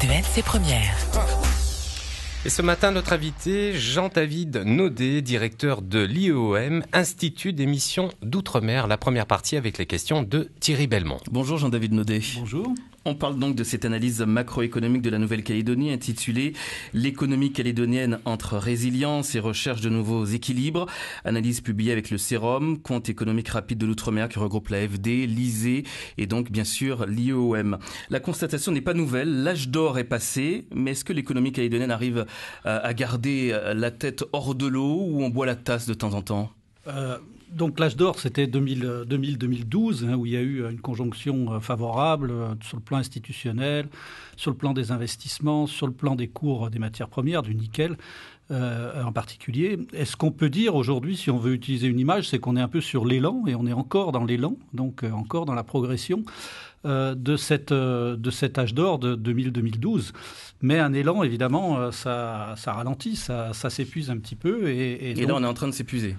RTL, Première. Et ce matin, notre invité, Jean-David Naudet, directeur de l'IEOM, Institut d'émission d'Outre-mer. La première partie avec les questions de Thierry Belmont. Bonjour Jean-David Naudet. Bonjour. On parle donc de cette analyse macroéconomique de la Nouvelle-Calédonie intitulée « L'économie calédonienne entre résilience et recherche de nouveaux équilibres ». Analyse publiée avec le CEROM, compte économique rapide de l'Outre-mer qui regroupe l'AFD, l'ISE et donc bien sûr l'IEOM. La constatation n'est pas nouvelle, l'âge d'or est passé, mais est-ce que l'économie calédonienne arrive à garder la tête hors de l'eau ou on boit la tasse de temps en temps ? Donc l'âge d'or, c'était 2000-2012, où il y a eu une conjonction favorable sur le plan institutionnel, sur le plan des investissements, sur le plan des cours des matières premières, du nickel en particulier. Et ce qu'on peut dire aujourd'hui, si on veut utiliser une image, c'est qu'on est un peu sur l'élan, et on est encore dans l'élan, donc encore dans la progression de cet âge d'or de 2000-2012. Mais un élan, évidemment, ça ralentit, ça s'épuise un petit peu. Et donc, là, on est en train de s'épuiser.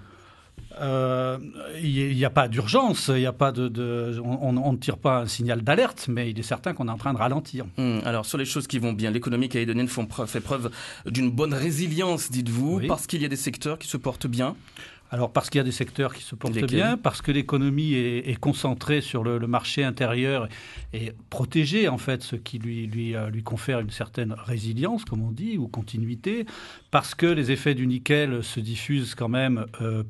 Il n'y a pas d'urgence, il y a pas on ne tire pas un signal d'alerte, mais il est certain qu'on est en train de ralentir. Alors, sur les choses qui vont bien, l'économie calédonienne fait preuve d'une bonne résilience, dites-vous, oui. Parce qu'il y a des secteurs qui se portent bien. Alors parce qu'il y a des secteurs qui se portent bien, parce que l'économie est concentrée sur le marché intérieur et protégée en fait, ce qui lui confère une certaine résilience, comme on dit, ou continuité, parce que les effets du nickel se diffusent quand même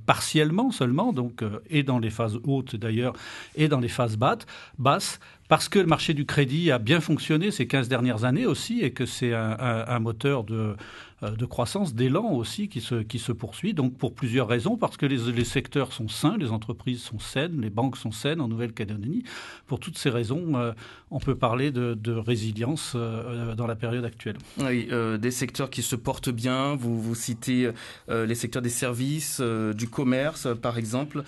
partiellement seulement, donc et dans les phases hautes d'ailleurs, et dans les phases basses, parce que le marché du crédit a bien fonctionné ces 15 dernières années aussi, et que c'est un moteur de croissance, d'élan aussi qui se poursuit, donc pour plusieurs raisons, parce que les secteurs sont sains, les entreprises sont saines, les banques sont saines en Nouvelle-Calédonie. Pour toutes ces raisons, on peut parler de résilience dans la période actuelle. Oui, des secteurs qui se portent bien, vous citez les secteurs des services, du commerce par exemple,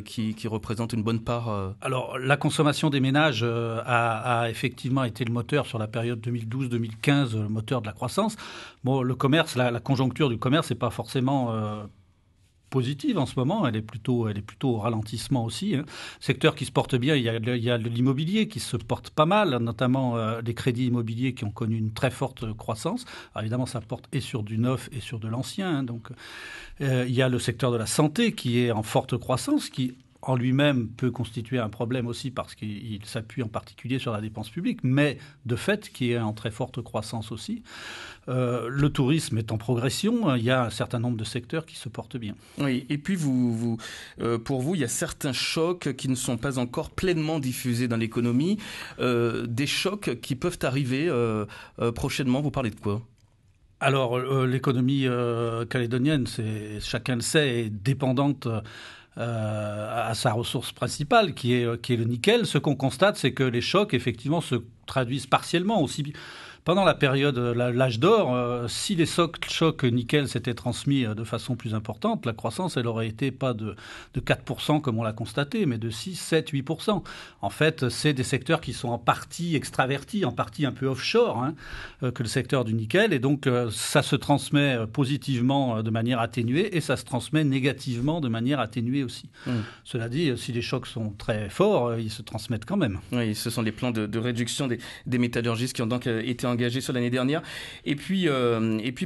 qui représentent une bonne part. Alors la consommation des ménages a effectivement été le moteur sur la période 2012-2015, le moteur de la croissance. Bon, le commerce, la conjoncture du commerce n'est pas forcément positive en ce moment, elle est plutôt au ralentissement aussi. Secteur qui se porte bien, il y a l'immobilier qui se porte pas mal, notamment les crédits immobiliers qui ont connu une très forte croissance. Alors évidemment, ça porte et sur du neuf et sur de l'ancien. Donc, il y a le secteur de la santé qui est en forte croissance, qui en lui-même peut constituer un problème aussi parce qu'il s'appuie en particulier sur la dépense publique, mais de fait qui est en très forte croissance aussi. Le tourisme est en progression, il y a un certain nombre de secteurs qui se portent bien. Oui, et puis pour vous, il y a certains chocs qui ne sont pas encore pleinement diffusés dans l'économie, des chocs qui peuvent arriver prochainement. Vous parlez de quoi ? Alors, l'économie calédonienne, chacun le sait, est dépendante à sa ressource principale, qui est le nickel. Ce qu'on constate, c'est que les chocs, effectivement, se traduisent partiellement aussi. Pendant la période, l'âge d'or, si les chocs nickel s'étaient transmis de façon plus importante, la croissance, elle aurait été pas de 4% comme on l'a constaté, mais de 6, 7, 8%. En fait, c'est des secteurs qui sont en partie extravertis, en partie un peu offshore, que le secteur du nickel. Et donc, ça se transmet positivement de manière atténuée et ça se transmet négativement de manière atténuée aussi. Cela dit, si les chocs sont très forts, ils se transmettent quand même. Oui, ce sont les plans de réduction des métallurgistes qui ont donc été engagés sur l'année dernière. Et puis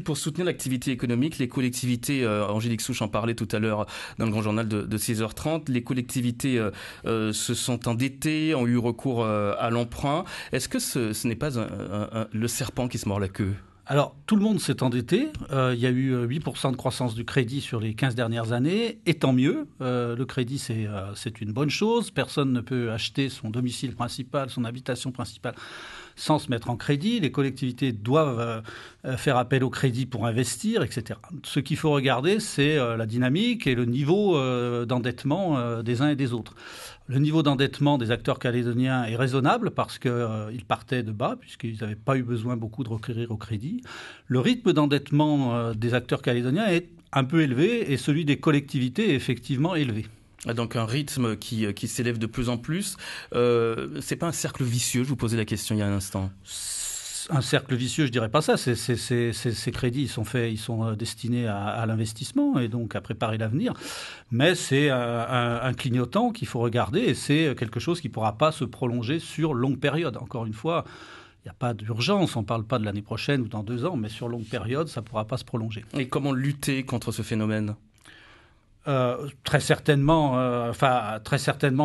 pour soutenir l'activité économique, les collectivités, Angélique Souche en parlait tout à l'heure dans le grand journal de 6h30, les collectivités se sont endettées, ont eu recours à l'emprunt. Est-ce que ce n'est pas le serpent qui se mord la queue ? Alors, tout le monde s'est endetté. Il y a eu 8% de croissance du crédit sur les 15 dernières années. Et tant mieux. Le crédit, c'est une bonne chose. Personne ne peut acheter son domicile principal, son habitation principale, sans se mettre en crédit. Les collectivités doivent faire appel au crédit pour investir, etc. Ce qu'il faut regarder, c'est la dynamique et le niveau d'endettement des uns et des autres. Le niveau d'endettement des acteurs calédoniens est raisonnable parce qu'ils partaient de bas, puisqu'ils n'avaient pas eu besoin beaucoup de recourir au crédit. Le rythme d'endettement des acteurs calédoniens est un peu élevé et celui des collectivités est effectivement élevé. Donc un rythme qui s'élève de plus en plus. C'est pas un cercle vicieux, je vous posais la question il y a un instant. Un cercle vicieux, je dirais pas ça. Ces crédits, ils sont destinés à l'investissement et donc à préparer l'avenir. Mais c'est un clignotant qu'il faut regarder et c'est quelque chose qui ne pourra pas se prolonger sur longue période. Encore une fois, il n'y a pas d'urgence. On ne parle pas de l'année prochaine ou dans 2 ans, mais sur longue période, ça ne pourra pas se prolonger. Et comment lutter contre ce phénomène ? Très certainement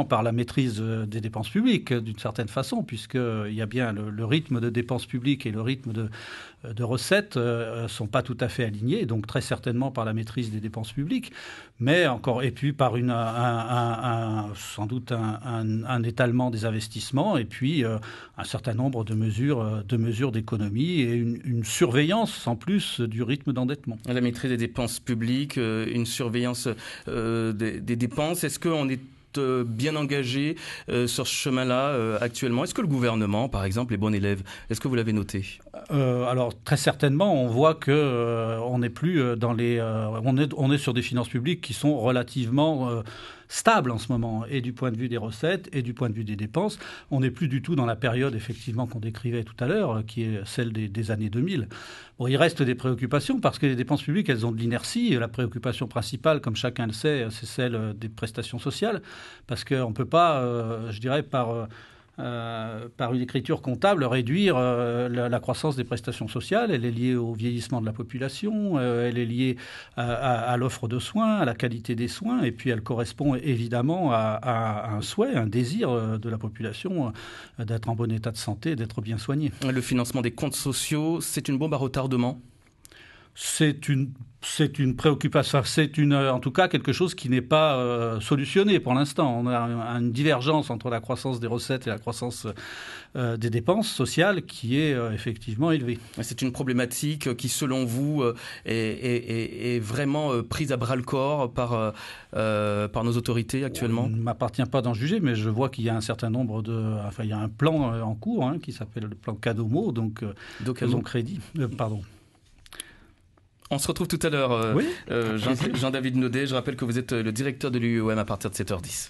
par la maîtrise des dépenses publiques, d'une certaine façon, puisqu'il y a bien le rythme de dépenses publiques et le rythme de recettes sont pas tout à fait alignés, donc très certainement par la maîtrise des dépenses publiques, mais encore, et puis par sans doute un étalement des investissements, et puis un certain nombre de mesures d'économie et une surveillance en plus du rythme d'endettement. La maîtrise des dépenses publiques, une surveillance des dépenses. Est-ce qu'on est bien engagé sur ce chemin-là actuellement? Est-ce que le gouvernement, par exemple, est bon élève? Est-ce que vous l'avez noté? Alors très certainement, on voit que on n'est plus dans les, on est sur des finances publiques qui sont relativement stable en ce moment, et du point de vue des recettes et du point de vue des dépenses. On n'est plus du tout dans la période, effectivement, qu'on décrivait tout à l'heure, qui est celle des années 2000. Bon, il reste des préoccupations, parce que les dépenses publiques, elles ont de l'inertie. La préoccupation principale, comme chacun le sait, c'est celle des prestations sociales, parce qu'on ne peut pas, je dirais, par une écriture comptable, réduire la croissance des prestations sociales. Elle est liée au vieillissement de la population, elle est liée à l'offre de soins, à la qualité des soins, et puis elle correspond évidemment à un souhait, un désir de la population d'être en bon état de santé, d'être bien soignée. Le financement des comptes sociaux, c'est une bombe à retardement ? C'est une préoccupation, en tout cas quelque chose qui n'est pas solutionné pour l'instant. On a une divergence entre la croissance des recettes et la croissance des dépenses sociales qui est effectivement élevée. C'est une problématique qui, selon vous, est vraiment prise à bras-le-corps par nos autorités actuellement? Il ne m'appartient pas d'en juger, mais je vois qu'il y a un certain nombre il y a un plan en cours qui s'appelle le plan Cadomo, donc faisons crédit. Pardon. On se retrouve tout à l'heure, oui, Jean-David Naudet. Je rappelle que vous êtes le directeur de l'UEOM à partir de 7h10.